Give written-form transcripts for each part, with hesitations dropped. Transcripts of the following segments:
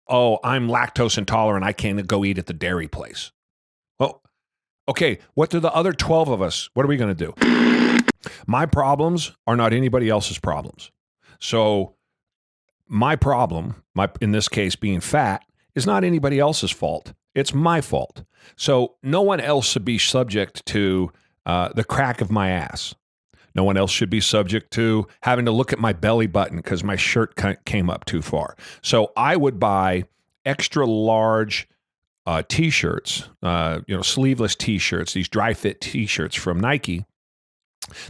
oh, I'm lactose intolerant. I can't go eat at the dairy place. Well, okay, what do the other 12 of us, what are we going to do? My problems are not anybody else's problems. So my problem, in this case being fat, is not anybody else's fault. It's my fault. So no one else should be subject to the crack of my ass. No one else should be subject to having to look at my belly button because my shirt came up too far. So I would buy extra large T-shirts, sleeveless T-shirts, these dry fit T-shirts from Nike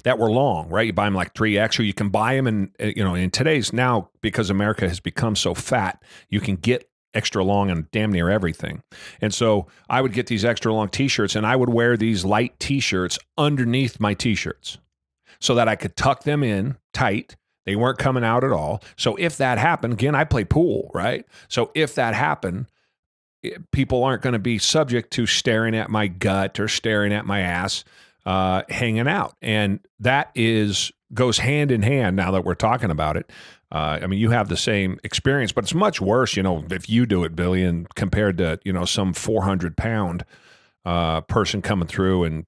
that were long, right? You buy them like 3X, or you can buy them in today's now, because America has become so fat, you can get extra long and damn near everything. And so I would get these extra long T-shirts, and I would wear these light T-shirts underneath my T-shirts so that I could tuck them in tight. They weren't coming out at all. So if that happened, again, I play pool, right? So if that happened, people aren't going to be subject to staring at my gut or staring at my ass hanging out. And that goes hand in hand now that we're talking about it. I mean, you have the same experience, but it's much worse, if you do it, Billy, and compared to, some 400-pound person coming through and,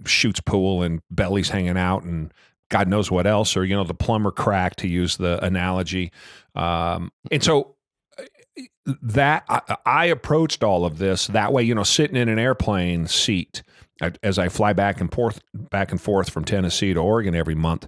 shoots pool and belly's hanging out and God knows what else, or, the plumber crack, to use the analogy. And so that I approached all of this that way, sitting in an airplane seat as I fly back and forth from Tennessee to Oregon every month.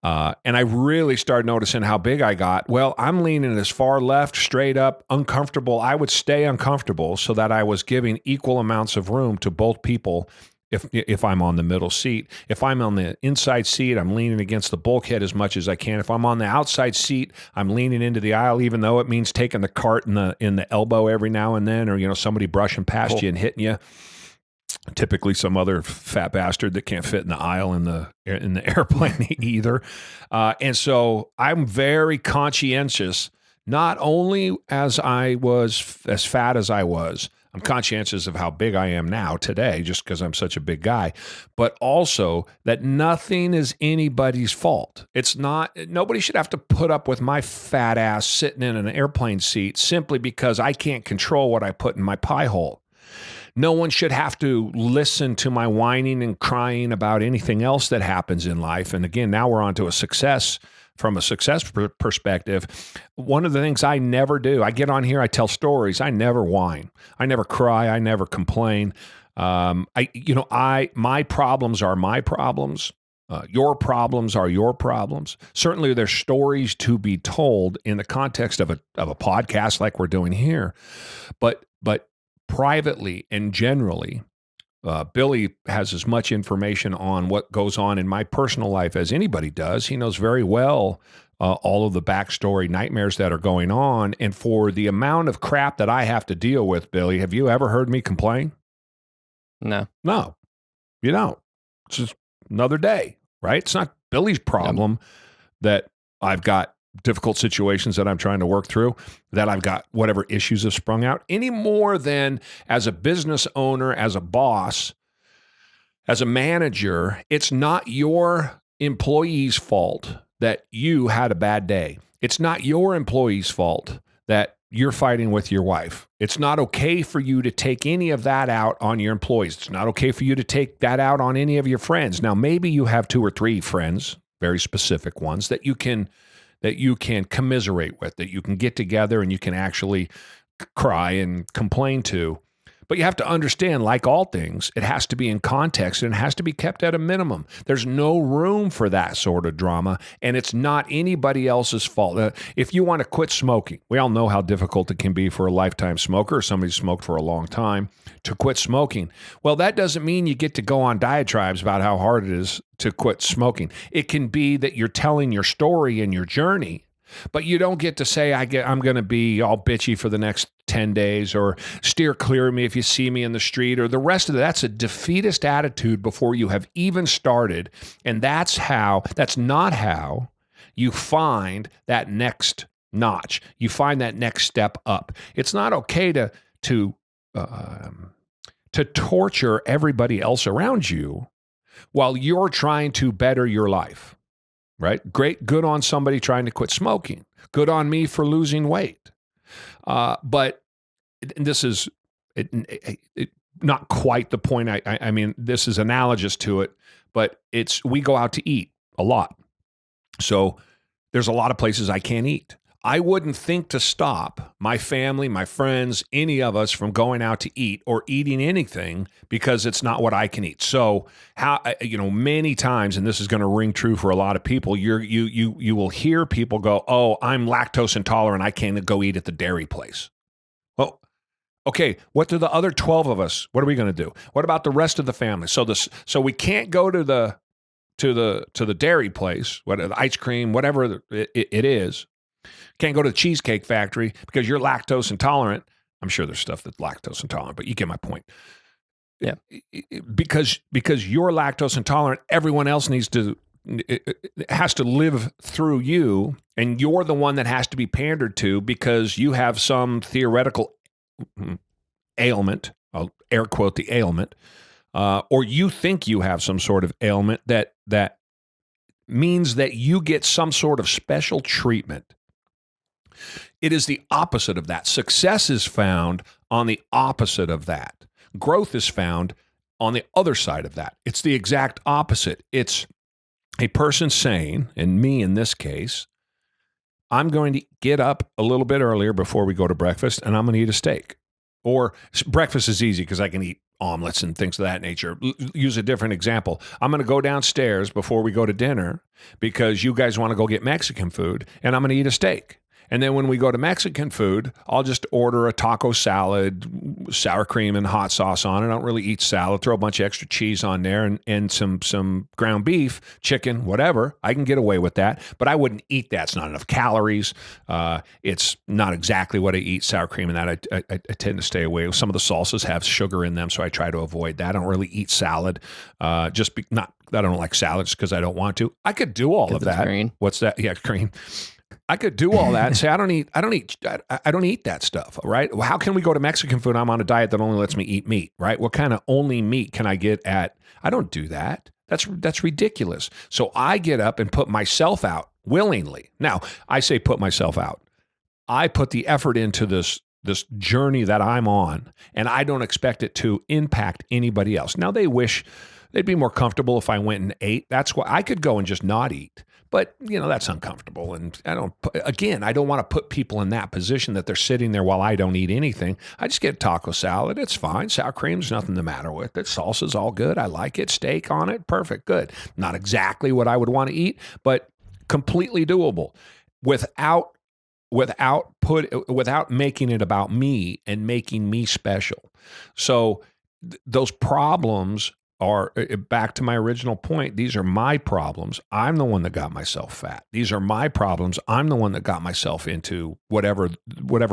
And I really started noticing how big I got. Well, I'm leaning as far left, straight up, uncomfortable. I would stay uncomfortable so that I was giving equal amounts of room to both people if I'm on the middle seat. If I'm on the inside seat, I'm leaning against the bulkhead as much as I can. If I'm on the outside seat, I'm leaning into the aisle, even though it means taking the cart in the elbow every now and then, or, somebody brushing past you and hitting you. Typically some other fat bastard that can't fit in the aisle in the airplane either. And so I'm very conscientious, not only as I was as fat as I was, I'm conscientious of how big I am now today, just because I'm such a big guy, but also that nothing is anybody's fault. It's not, nobody should have to put up with my fat ass sitting in an airplane seat simply because I can't control what I put in my pie hole. No one should have to listen to my whining and crying about anything else that happens in life. And again, now we're on to from a success perspective. One of the things I never do, I get on here, I tell stories. I never whine. I never cry. I never complain. My problems are my problems. Your problems are your problems. Certainly there's stories to be told in the context of a podcast like we're doing here. But privately and generally, Billy has as much information on what goes on in my personal life as anybody does. He knows very well all of the backstory nightmares that are going on. And for the amount of crap that I have to deal with, Billy, have you ever heard me complain? No. No, you don't. It's just another day, right? It's not Billy's problem that I've got difficult situations that I'm trying to work through, that I've got whatever issues have sprung out, any more than as a business owner, as a boss, as a manager. It's not your employee's fault that you had a bad day. It's not your employee's fault that you're fighting with your wife. It's not okay for you to take any of that out on your employees. It's not okay for you to take that out on any of your friends. Now, maybe you have 2 or 3 friends, very specific ones, that you can commiserate with, that you can get together and you can actually cry and complain to. But you have to understand, like all things, it has to be in context and it has to be kept at a minimum. There's no room for that sort of drama, and it's not anybody else's fault. If you want to quit smoking, we all know how difficult it can be for a lifetime smoker or somebody who's smoked for a long time to quit smoking. Well, that doesn't mean you get to go on diatribes about how hard it is to quit smoking. It can be that you're telling your story and your journey, but you don't get to say, I'm going to be all bitchy for the next 10 days or steer clear of me if you see me in the street or the rest of it. That's a defeatist attitude before you have even started. And that's not how you find that next notch. You find that next step up. It's not okay to torture everybody else around you while you're trying to better your life. Right? Good on somebody trying to quit smoking. Good on me for losing weight. But this is not quite the point. I mean, this is analogous to it, but we go out to eat a lot. So there's a lot of places I can't eat. I wouldn't think to stop my family, my friends, any of us from going out to eat or eating anything because it's not what I can eat. So many times, and this is going to ring true for a lot of people, you will hear people go, "Oh, I'm lactose intolerant. I can't go eat at the dairy place." Well, okay, what do the other 12 of us? What are we going to do? What about the rest of the family? So we can't go to the dairy place, the ice cream, whatever it is. Can't go to the Cheesecake Factory because you're lactose intolerant. I'm sure there's stuff that's lactose intolerant, but you get my point. Yeah. Because you're lactose intolerant, everyone else has to live through you, and you're the one that has to be pandered to because you have some theoretical ailment. I'll air quote the ailment, or you think you have some sort of ailment that means that you get some sort of special treatment. It is the opposite of that. Success is found on the opposite of that. Growth is found on the other side of that. It's the exact opposite. It's a person saying, and me in this case, I'm going to get up a little bit earlier before we go to breakfast, and I'm going to eat a steak. Or breakfast is easy because I can eat omelets and things of that nature. Use a different example. I'm going to go downstairs before we go to dinner because you guys want to go get Mexican food, and I'm going to eat a steak. And then when we go to Mexican food, I'll just order a taco salad, sour cream and hot sauce on it. I don't really eat salad. Throw a bunch of extra cheese on there and some ground beef, chicken, whatever. I can get away with that, but I wouldn't eat that. It's not enough calories. It's not exactly what I eat, sour cream and that. I tend to stay away. Some of the salsas have sugar in them, so I try to avoid that. I don't really eat salad. I don't like salads because I don't want to. I could do all of that. Green. What's that? Yeah, green. I could do all that and say, I don't eat that stuff, right? Well, how can we go to Mexican food? I'm on a diet that only lets me eat meat, right? What kind of only meat can I get at? I don't do that. That's ridiculous. So I get up and put myself out willingly. Now, I say put myself out. I put the effort into this journey that I'm on, and I don't expect it to impact anybody else. Now, they wish they'd be more comfortable if I went and ate. That's why I could go and just not eat. But, that's uncomfortable. And I don't want to put people in that position that they're sitting there while I don't eat anything. I just get taco salad. It's fine. Sour cream's nothing the matter with it. Salsa's all good. I like it. Steak on it. Perfect. Good. Not exactly what I would want to eat, but completely doable without making it about me and making me special. So those problems are, back to my original point, these are my problems. I'm the one that got myself fat. These are my problems. I'm the one that got myself into whatever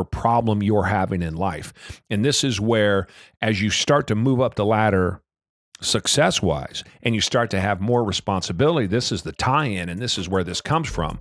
problem you're having in life. And this is where, as you start to move up the ladder success-wise and you start to have more responsibility, this is the tie-in, and this is where this comes from.